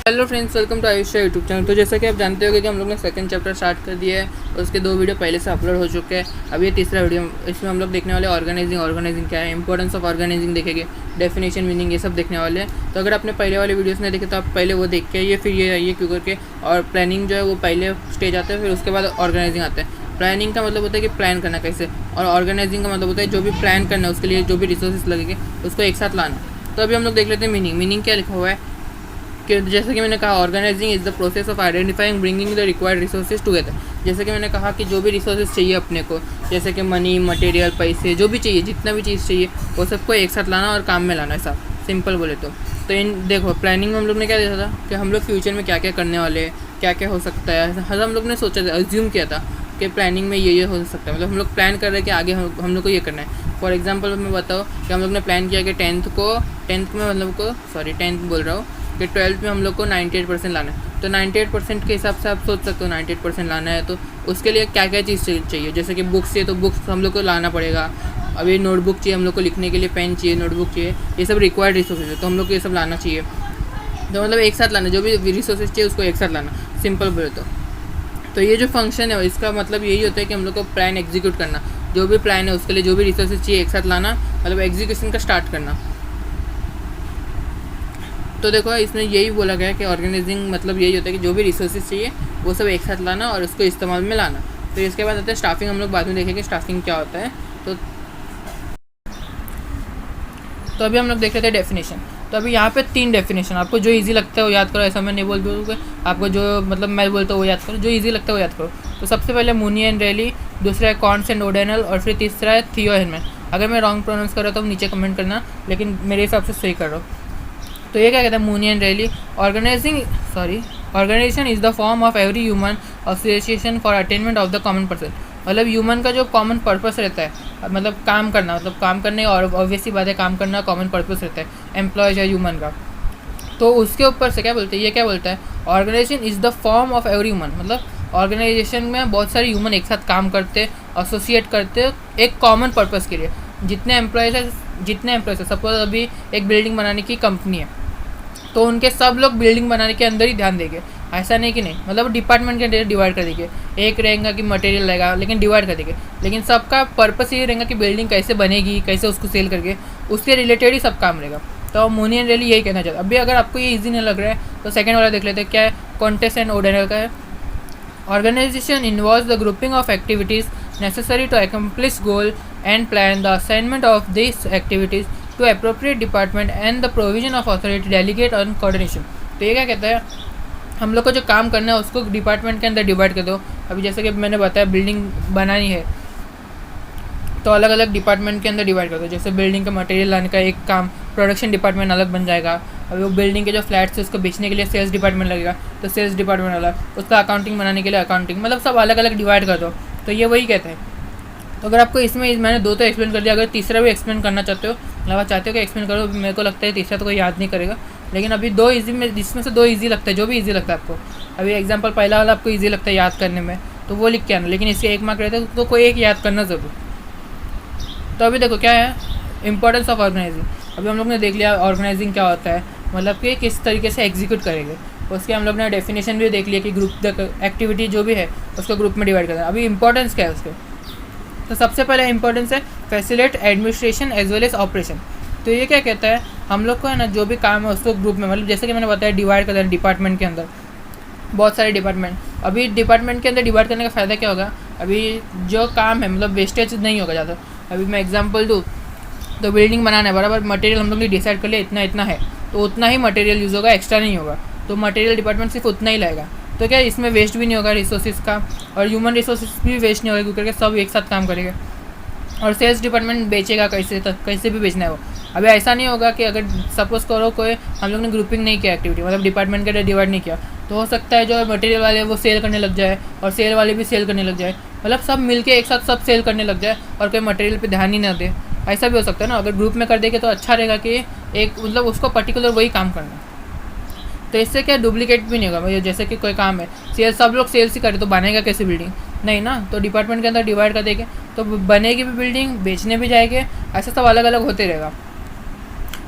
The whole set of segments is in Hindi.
Hello friends, welcome to Ayushya YouTube channel. तो जैसा कि आप जानते हो कि हम लोग ने सेकंड चैप्टर स्टार्ट कर दिया है और उसके 2 वीडियो पहले से अपलोड हो चुके हैं। अब ये तीसरा वीडियो, इसमें हम लोग देखने वाले ऑर्गेनाइजिंग क्या है, इंपॉर्टेंस ऑफ ऑर्गेनाइजिंग देखेंगे, डेफिनेशन मीनिंग ये सब देखने वाले हैं। तो अगर आपने पहले वाले वीडियोस नहीं देखे तो आप पहले वो देख के आइए, फिर ये आइए क्यों करके। और प्लानिंग जो है वो पहले स्टेज आता है, फिर उसके बाद ऑर्गेनाइजिंग आता है। प्लानिंग का मतलब होता है कि प्लान करना कैसे, और ऑर्गेनाइजिंग का मतलब होता है जो भी प्लान करना है उसके लिए जो भी रिसोर्सेज लगेंगे उसको एक साथ लाना। तो अभी हम लोग देख लेते हैं मीनिंग क्या लिखा हुआ है कि जैसे कि मैंने कहा, organising is the process of identifying bringing the required resources together. जैसे कि मैंने कहा कि जो भी रिसोर्सेज चाहिए अपने को, जैसे कि मनी, मटेरियल, पैसे, जो भी चाहिए, जितना भी चीज़ चाहिए वो सबको एक साथ लाना और काम में लाना है साथ, सिंपल बोले तो इन देखो प्लानिंग में हम लोग ने क्या देखा था कि हम लोग फ्यूचर में क्या क्या करने वाले हैं, क्या क्या हो सकता है। हर हम लोग ने सोचा था, अज्यूम किया था कि प्लानिंग में ये हो सकता है, मतलब हम लोग प्लान कर रहे हैं कि आगे हम लोग को ये करना है। फॉर एग्जांपल मैं बताऊँ कि हम लोग ने प्लान किया कि टेंथ में मतलब को 12th में हम लोग को 98% लाना है। तो 98% के हिसाब से आप सोच सकते हो 98% लाना है तो उसके लिए क्या क्या चीज़ चाहिए। जैसे कि बुक्स चाहिए तो बुक्स हम लोग को लाना पड़ेगा। अभी नोटबुक चाहिए हम लोग को, लिखने के लिए पेन चाहिए, नोटबुक चाहिए, ये सब रिक्वायर्ड रिसोर्सेज है तो हम लोग को ये सब लाना चाहिए। तो मतलब एक साथ लाना, जो भी रिसोर्सेज चाहिए उसको एक साथ लाना, सिंपल बोले तो ये जो फंक्शन है इसका मतलब यही होता है कि हम लोग को प्लान एग्जीक्यूट करना। जो भी प्लान है उसके लिए जो भी रिसोर्सेज चाहिए एक साथ लाना, मतलब एग्जीक्यूशन का स्टार्ट करना। तो देखो इसमें यही बोला गया है कि ऑर्गेनाइजिंग मतलब यही होता है कि जो भी रिसोर्सेज चाहिए वो सब एक साथ लाना और उसको इस्तेमाल में लाना। फिर इसके बाद आता है स्टाफिंग। हम लोग बाद में देखेंगे स्टाफिंग क्या होता है। तो अभी हम लोग देख लेते हैं डेफिनेशन। तो अभी यहाँ पे 3 डेफिनेशन, आपको जो इजी लगता है वो याद करो। ऐसा मैं नहीं बोल दूँगा, आपको जो मतलब मैं बोलता हूँ वो याद करो, जो इजी लगता है वो याद करो। तो सबसे पहले मूनी एंड रेली, दूसरा है कॉन्स एंड ओडेनल, और फिर तीसरा है थियो हेरमैन। अगर मैं रॉन्ग प्रोनाउंस कर रहा हूँ तो नीचे कमेंट करना, लेकिन मेरे हिसाब से सही कर रहा हूँ। तो ये क्या कहता है, Mooney and Reiley. Organisation is the form of every human association for attainment of the common purpose. मतलब ह्यूमन का जो कॉमन पर्पस रहता है, मतलब काम करना, मतलब काम करने, और ऑब्वियसली बात है काम करना कॉमन पर्पस रहता है एम्प्लॉयज या ह्यूमन का। तो उसके ऊपर से क्या बोलते हैं, ये क्या बोलता है, organisation is the form of every human. मतलब ऑर्गेनाइजेशन में बहुत सारे ह्यूमन एक साथ काम करते, एसोसिएट करते एक कॉमन पर्पस के लिए। जितने एम्प्लॉयज़ है, सपोज अभी एक बिल्डिंग बनाने की कंपनी है तो उनके सब लोग बिल्डिंग बनाने के अंदर ही ध्यान देंगे। ऐसा नहीं कि नहीं, मतलब डिपार्टमेंट के अंदर डिवाइड कर देंगे। एक रहेगा कि मटेरियल लगेगा, लेकिन डिवाइड कर देंगे। लेकिन सबका पर्पस ये रहेगा कि बिल्डिंग कैसे बनेगी, कैसे उसको सेल करके, उसके रिलेटेड ही सब काम रहेगा। तो मूनी एंड रेली यही कहना चाहता है। अभी अगर आपको ये ईजी नहीं लग रहा है तो सेकेंड वाला देख लेते हैं, क्या है, कॉन्टेस्ट एंड ओर्डिनल का है। Organisation involves the grouping of activities necessary to accomplish goal and plan the assignment of these activities to appropriate department and the provision of authority delegate and coordination। तो ये क्या कहता है, हम लोग को जो काम करना है उसको डिपार्टमेंट के अंदर डिवाइड कर दो। अभी जैसे कि मैंने बताया बिल्डिंग बनानी है तो अलग अलग डिपार्टमेंट के अंदर डिवाइड कर दो। जैसे बिल्डिंग का मटेरियल लाने का एक काम प्रोडक्शन डिपार्टमेंट अलग बन जाएगा। अभी वो बिल्डिंग के जो फ्लैट्स है उसको बेचने के लिए सेल्स डिपार्टमेंट लगेगा तो सेल्स डिपार्टमेंट अलग, उसका अकाउंटिंग बनाने के लिए अकाउंटिंग, मतलब सब अलग अलग डिवाइड कर दो। तो ये वही कहते हैं। तो अगर आपको इसमें मैंने 2 तो एक्सप्लेन कर दिया, अगर तीसरा भी एक्सप्लेन करना चाहते हो, मतलब आप चाहते हो कि एक्सप्लेन करो, मेरे को लगता है तीसरा तो कोई याद नहीं करेगा, लेकिन अभी 2 ईजी में, जिसमें से 2 ईजी लगता है, जो भी ईजी लगता है आपको। अभी एग्जांपल पहला वाला आपको ईजी लगता है याद करने में तो वो लिख के आना, लेकिन इसके 1 मार्क रहता है तो कोई एक याद करना ज़रूर। तो अभी देखो क्या है, इंपॉर्टेंस ऑफ ऑर्गेनाइजिंग। अभी हम लोग ने देख लिया ऑर्गेनाइजिंग क्या होता है, मतलब कि किस तरीके से एग्जीक्यूट करेंगे। उसके हम लोग ने डेफिनेशन भी देख लिया कि ग्रुप द एक्टिविटी जो भी है उसको ग्रुप में डिवाइड करना है। अभी इंपॉर्टेंस क्या है उसके, तो सबसे पहले इंपॉर्टेंस है facilitate administration as well as operation. तो ये क्या कहता है, हम लोग को है ना जो भी काम है उसको ग्रुप में, मतलब जैसे कि मैंने बताया डिवाइड कर देना डिपार्टमेंट के अंदर, बहुत सारे डिपार्टमेंट। अभी डिपार्टमेंट के अंदर डिवाइड करने का फ़ायदा क्या होगा, अभी जो काम है मतलब वेस्टेज नहीं होगा ज़्यादा। अभी मैं एग्जांपल दूँ तो बिल्डिंग बनाना है, बराबर मटेरियल हम लोग ने डिसाइड कर लिया इतना इतना है तो उतना ही मटेरियल यूज़ होगा, एक्स्ट्रा नहीं होगा। तो मटेरियल डिपार्टमेंट सिर्फ उतना ही लाएगा। तो क्या इसमें वेस्ट भी नहीं होगा रिसोर्सेज का, और ह्यूमन रिसोर्सेज भी वेस्ट नहीं होगा क्योंकि सब एक साथ काम करेंगे। और सेल्स डिपार्टमेंट बेचेगा कैसे भी बेचना है वो। अभी ऐसा नहीं होगा कि अगर सपोज करो कोई हम लोग ने ग्रुपिंग नहीं किया एक्टिविटी, मतलब डिपार्टमेंट के डिवाइड नहीं किया, तो हो सकता है जो मटेरियल वाले वो सेल करने लग जाए और सेल वाले भी सेल करने लग जाए, मतलब सब मिलके एक साथ सब सेल करने लग जाए और कोई मटेरियल पे ध्यान ही ना दे। ऐसा भी हो सकता है ना। अगर ग्रुप में कर देंगे तो अच्छा रहेगा कि एक मतलब उसको पर्टिकुलर वही काम करना, तो इससे क्या डुप्लीकेट भी नहीं होगा। भाई जैसे कि कोई काम है सेल, सब लोग सेल्स ही करें तो बनेगा कैसे बिल्डिंग, नहीं ना। तो डिपार्टमेंट के अंदर डिवाइड कर देंगे तो बनेगी भी बिल्डिंग, बेचने भी जाएंगे, ऐसा सब अलग अलग होते रहेगा।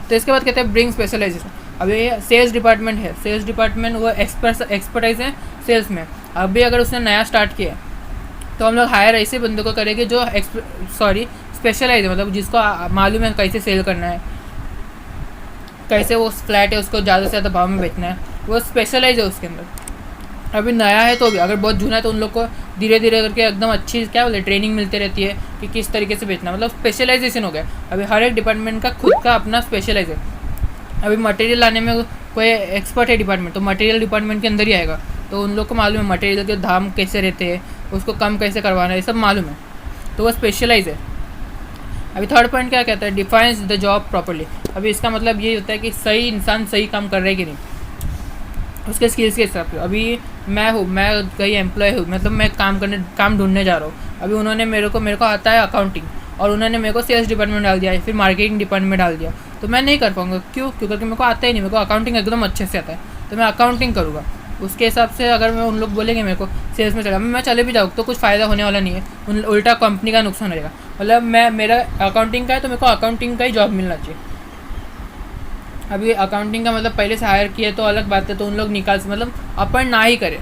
तो इसके बाद कहते हैं ब्रिंग स्पेशलाइजेशन। अभी सेल्स डिपार्टमेंट है, सेल्स डिपार्टमेंट वो एक्सपर्टाइज है सेल्स में। अभी अगर उसने नया स्टार्ट किया है तो हम लोग हायर ऐसे बंदों को करेंगे जो स्पेशलाइज है, मतलब जिसको मालूम है कैसे सेल करना है, कैसे वो फ्लैट है उसको ज़्यादा से ज़्यादा भाव में बेचना है, वो स्पेशलाइज है उसके अंदर। अभी नया है तो भी, अगर बहुत जूना है तो उन लोग को धीरे धीरे करके एकदम अच्छी क्या बोलते ट्रेनिंग मिलती रहती है कि किस तरीके से बेचना, मतलब स्पेशलाइजेशन हो गया। अभी हर एक डिपार्टमेंट का खुद का अपना स्पेशलाइज है। अभी मटेरियल लाने में कोई एक्सपर्ट है डिपार्टमेंट तो मटेरियल डिपार्टमेंट के अंदर ही आएगा, तो उन लोग को मालूम है मटेरियल के दाम कैसे रहते हैं, उसको कम कैसे करवाना है, ये सब मालूम है, तो वो स्पेशलाइज है। अभी थर्ड पॉइंट क्या कहता है, डिफाइंस द जॉब प्रॉपर्ली। अभी इसका मतलब ये होता है कि सही इंसान सही काम कर रहा है कि नहीं, उसके स्किल्स के हिसाब से। अभी मैं कहीं एम्प्लॉय हूँ, मतलब मैं काम ढूंढने जा रहा हूँ। अभी उन्होंने मेरे को आता है अकाउंटिंग, और उन्होंने मेरे को सेल्स डिपार्टमेंट डाल दिया या फिर मार्केटिंग डिपार्टमेंट डाल दिया, तो मैं नहीं कर पाऊँगा। क्यों? क्योंकि मेरे को आता ही नहीं, मेरे को अकाउंटिंग एकदम अच्छे से आता है, तो मैं अकाउंटिंग करूँगा। उसके हिसाब से अगर मैं उन लोग बोलेंगे मेरे को सेल्स में चला, मैं चले भी जाऊँ तो कुछ फ़ायदा होने वाला नहीं है, उल्टा कंपनी का नुकसान रहेगा। मतलब मेरा अकाउंटिंग का है तो मेरे को अकाउंटिंग का ही जॉब मिलना चाहिए। अभी अकाउंटिंग का मतलब पहले से हायर किए तो अलग बात है, तो उन लोग निकाल से मतलब अपन ना ही करें,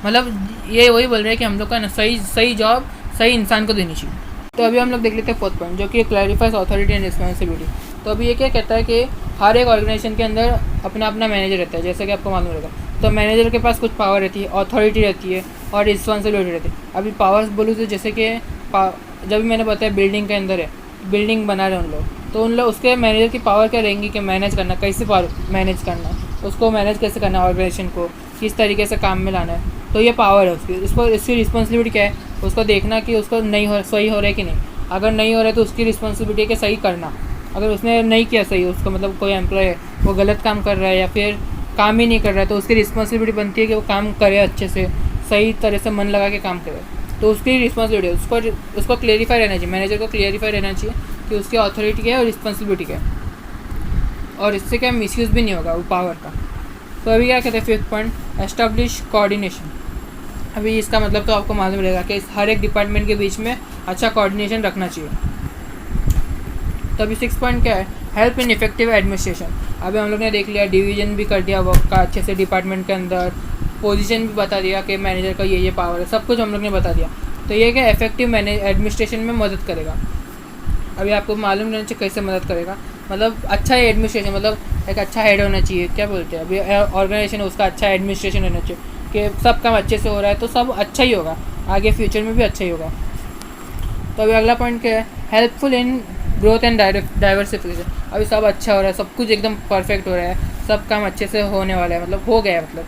मतलब ये वही बोल रहे हैं कि हम लोग का ना सही जॉब सही इंसान को देनी चाहिए। तो अभी हम लोग देख लेते हैं फोर्थ पॉइंट, जो कि क्लैरिफाइज अथॉरिटी एंड रिस्पॉन्सिबिलिटी। तो अभी ये क्या कहता है कि हर एक ऑर्गेनाइजेशन के अंदर अपना अपना मैनेजर रहता है, जैसे कि आपको मालूम रहेगा। तो मैनेजर के पास कुछ पावर रहती है, अथॉरिटी रहती है और रिस्पॉन्सिबिलिटी रहती है। अभी पावर्स बोलूँ तो जैसे कि जब मैंने बताया बिल्डिंग के अंदर है, बिल्डिंग बना रहे उन लोग, तो उन लोग उसके मैनेजर की पावर क्या रहेंगी कि मैनेज करना, कैसे मैनेज करना, उसको मैनेज कैसे करना, ऑर्गेनाइजेशन को किस तरीके से काम में लाना है, तो ये पावर है उसकी। इसकी रिस्पॉन्सिबिलिटी क्या है, उसको देखना कि उसको सही हो रहा है कि नहीं। अगर नहीं हो रहा है तो उसकी रिस्पॉन्सिबिलिटी है कि सही करना। अगर उसने नहीं किया सही, उसका मतलब कोई एम्प्लॉय है वो गलत काम कर रहा है या फिर काम ही नहीं कर रहा है, तो उसकी रिस्पॉन्सिबिलिटी बनती है कि वो काम करे अच्छे से, सही तरह से मन लगा के काम करे, तो उसकी रिस्पॉन्सिबिलिटी है। उसको क्लियरिफाई रहना चाहिए, मैनेजर को क्लियरिफाई रहना चाहिए कि उसकी अथॉरिटी क्या है और रिस्पॉन्सिबिलिटी क्या है, और इससे क्या मिसयूज़ भी नहीं होगा वो पावर का। तो अभी क्या कहते हैं फिफ्थ पॉइंट, एस्टैब्लिश कोऑर्डिनेशन। अभी इसका मतलब तो आपको मालूम रहेगा कि हर एक डिपार्टमेंट के बीच में अच्छा कोऑर्डिनेशन रखना चाहिए। तो अभी 6 पॉइंट क्या है, हेल्प इन इफेक्टिव एडमिनिस्ट्रेशन। अभी हम लोग ने देख लिया, डिवीजन भी कर दिया वर्क का अच्छे से डिपार्टमेंट के अंदर, पोजीशन भी बता दिया कि मैनेजर का ये पावर है, सब कुछ हम लोग ने बता दिया। तो ये क्या इफेक्टिव एडमिनिस्ट्रेशन में मदद करेगा। अभी आपको मालूम रहना चाहिए कैसे मदद करेगा, मतलब अच्छा एडमिनिस्ट्रेशन, मतलब एक अच्छा हेड होना चाहिए, क्या बोलते हैं अभी ऑर्गेनाइजेशन उसका अच्छा एडमिनिस्ट्रेशन होना चाहिए कि सब काम अच्छे से हो रहा है तो सब अच्छा ही होगा, आगे फ्यूचर में भी अच्छा ही होगा। तो अभी अगला पॉइंट क्या है, helpful in growth and diversification. अभी सब अच्छा हो रहा है, सब कुछ एकदम परफेक्ट हो रहा है, सब काम अच्छे से होने वाला है, मतलब हो गया है, मतलब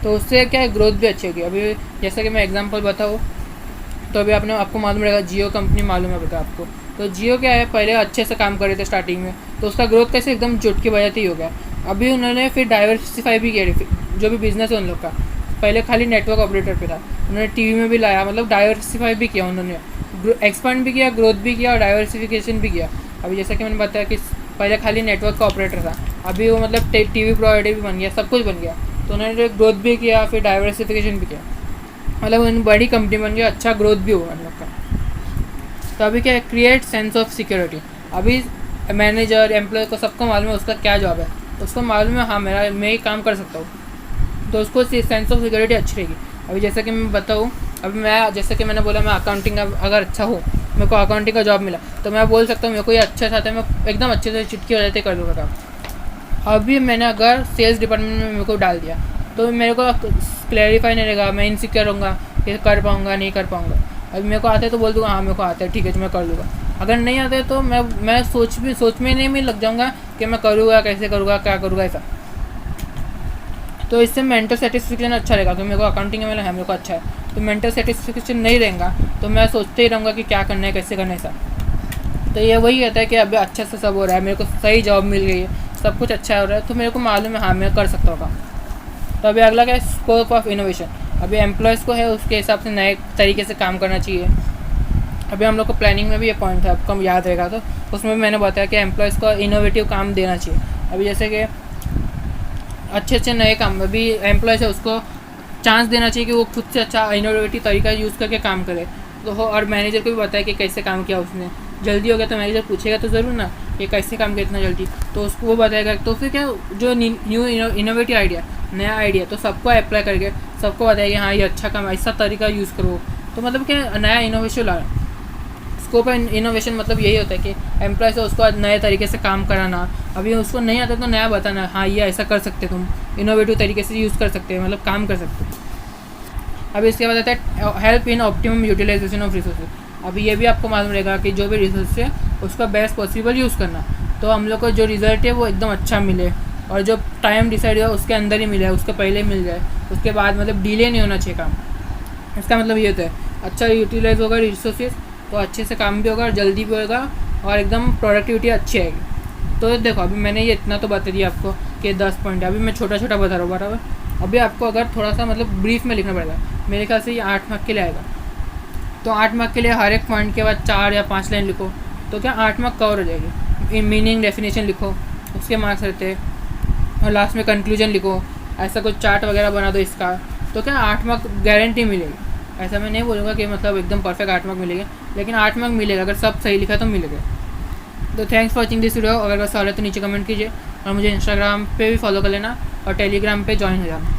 तो उससे क्या है ग्रोथ भी अच्छी होगी। अभी जैसे कि मैं एग्जांपल बताऊँ तो अभी आपको मालूम रहेगा, जियो कंपनी मालूम है बता आपको। तो जियो क्या है, पहले अच्छे से काम कर रहे थे स्टार्टिंग में, तो उसका ग्रोथ कैसे एकदम चुटकी बजाते ही हो गया। अभी उन्होंने फिर डाइवर्सिफाई भी किया, जो भी बिज़नेस है उन लोग का, पहले खाली नेटवर्क ऑपरेटर पे था, उन्होंने टीवी में भी लाया, मतलब डाइवर्सिफाई भी किया उन्होंने, एक्सपांड भी किया, ग्रोथ भी किया और डाइवर्सिफिकेशन भी किया। अभी जैसा कि मैंने बताया कि पहले खाली नेटवर्क का ऑपरेटर था, अभी वो मतलब टीवी प्रोवाइडर भी बन गया, सब कुछ बन गया, तो उन्होंने ग्रोथ भी किया फिर डाइवर्सिफिकेशन भी किया, मतलब उन बड़ी कंपनी बन गई, अच्छा ग्रोथ भी हुआ हम लोग का। तो अभी क्या है, क्रिएट सेंस ऑफ सिक्योरिटी। अभी मैनेजर एम्प्लॉय को सबको मालूम है उसका क्या जॉब है, उसको मालूम है हाँ मैं ही काम कर सकता हूँ, तो उसको सेंस ऑफ सिक्योरिटी अच्छी रहेगी। अभी जैसे कि मैं बताऊँ, अभी मैं जैसे कि मैंने बोला मैं अकाउंटिंग अगर अच्छा हूँ, मेरे को अकाउंटिंग का जॉब मिला, तो मैं बोल सकता हूँ मेरे को ये अच्छा चाहता है, मैं एकदम अच्छे से चुटकी बजाते कर दूँगा काम। अभी मैंने अगर सेल्स डिपार्टमेंट में मेरे को डाल दिया तो मेरे को क्लैरिफाई नहीं रहेगा, मैं इनसिक्योर रहूँगा कि कर पाऊँगा नहीं कर पाऊँगा। अभी मेरे को आता है तो बोल दूँगा हाँ मेरे को आता है, ठीक है तो मैं कर लूँगा। अगर नहीं आता है तो मैं सोच में नहीं लग जाऊँगा कि मैं करूँगा कैसे करूँगा क्या करूँगा ऐसा। तो इससे मेंटल सेटिस्फेक्शन अच्छा रहेगा, क्योंकि मेरे को अकाउंटिंग में है मेरे को अच्छा है, तो मेंटल सेटिस्फेक्शन नहीं रहेगा तो मैं सोचते ही रहूँगा कि क्या करना है कैसे करना है ऐसा। तो ये वही कहता है कि अभी अच्छे से सब हो रहा है, मेरे को सही जॉब मिल गई है, सब कुछ अच्छा हो रहा है, तो मेरे को मालूम है हाँ मैं कर सकता हूँ काम। तो अभी अगला क्या है, स्कोप ऑफ इनोवेशन। अभी एम्प्लॉयज़ को है उसके हिसाब से नए तरीके से काम करना चाहिए। अभी हम लोग को प्लानिंग में भी ये पॉइंट था, आपको याद रहेगा तो उसमें भी मैंने बताया कि एम्प्लॉयज़ को इनोवेटिव काम देना चाहिए। अभी जैसे कि अच्छे नए काम, अभी एम्प्लॉयज़ है उसको चांस देना चाहिए कि वो खुद से अच्छा इनोवेटिव तरीका यूज़ करके काम करे, तो हो। और मैनेजर को भी बताया कि कैसे काम किया उसने, जल्दी हो गया तो मैनेजर पूछेगा तो ज़रूर ना ये कैसे काम किया इतना जल्दी, तो उसको वो बताएगा। तो फिर क्या, जो न्यू इनोवेटिव आइडिया, नया आइडिया, तो सबको अप्लाई करके सबको बताएगा हाँ ये अच्छा काम, ऐसा तरीका यूज़ करो। तो मतलब क्या, नया इनोवेशन ला, स्कोप इनोवेशन मतलब यही होता है कि एम्प्लॉय से उसको नए तरीके से काम कराना। अभी उसको नहीं आता तो नया बताना, हाँ ये ऐसा कर सकते तुम, इनोवेटिव तरीके से यूज़ कर सकते हैं, मतलब काम कर सकते हो। अभी इसके बाद आता है help in optimum utilisation of resources. अभी ये भी आपको मालूम रहेगा कि जो भी रिसोर्स है उसका बेस्ट पॉसिबल यूज़ करना, तो हम लोग को जो रिजल्ट है वो एकदम अच्छा मिले, और जो टाइम डिसाइड हुआ उसके अंदर ही मिले, उसके पहले मिल जाए, उसके बाद मतलब डिले नहीं होना चाहिए काम। इसका मतलब ये होता है अच्छा यूटिलाइज होगा रिसोर्सेज, तो अच्छे से काम भी होगा और जल्दी भी होगा और एकदम प्रोडक्टिविटी अच्छी आएगी। तो देखो अभी मैंने ये इतना तो बता दिया आपको कि 10 पॉइंट, अभी मैं छोटा छोटा बता रहा हूँ बराबर। अभी आपको अगर थोड़ा सा मतलब ब्रीफ में लिखना पड़ेगा, मेरे ख्याल से ये 8 मार्क के लिए आएगा। तो 8 मार्क के लिए हर एक पॉइंट के बाद 4 या 5 लाइन लिखो, तो क्या 8 मार्क कवर हो जाएगी। मीनिंग डेफिनेशन लिखो, उसके मार्क्स रहते हैं, और लास्ट में कंक्लूजन लिखो, ऐसा कुछ चार्ट वगैरह बना दो इसका, तो क्या 8 मार्क गारंटी मिलेगी। ऐसा मैं नहीं बोलूँगा कि मतलब एकदम परफेक्ट 8 मार्क मिलेगा, लेकिन 8 मार्क मिलेगा, अगर सब सही लिखा तो मिलेगा। तो thanks for watching this video. अगर कोई सवाल है तो नीचे कमेंट कीजिए, और मुझे इंस्टाग्राम पे भी फॉलो कर लेना और टेलीग्राम पे ज्वाइन हो जाना।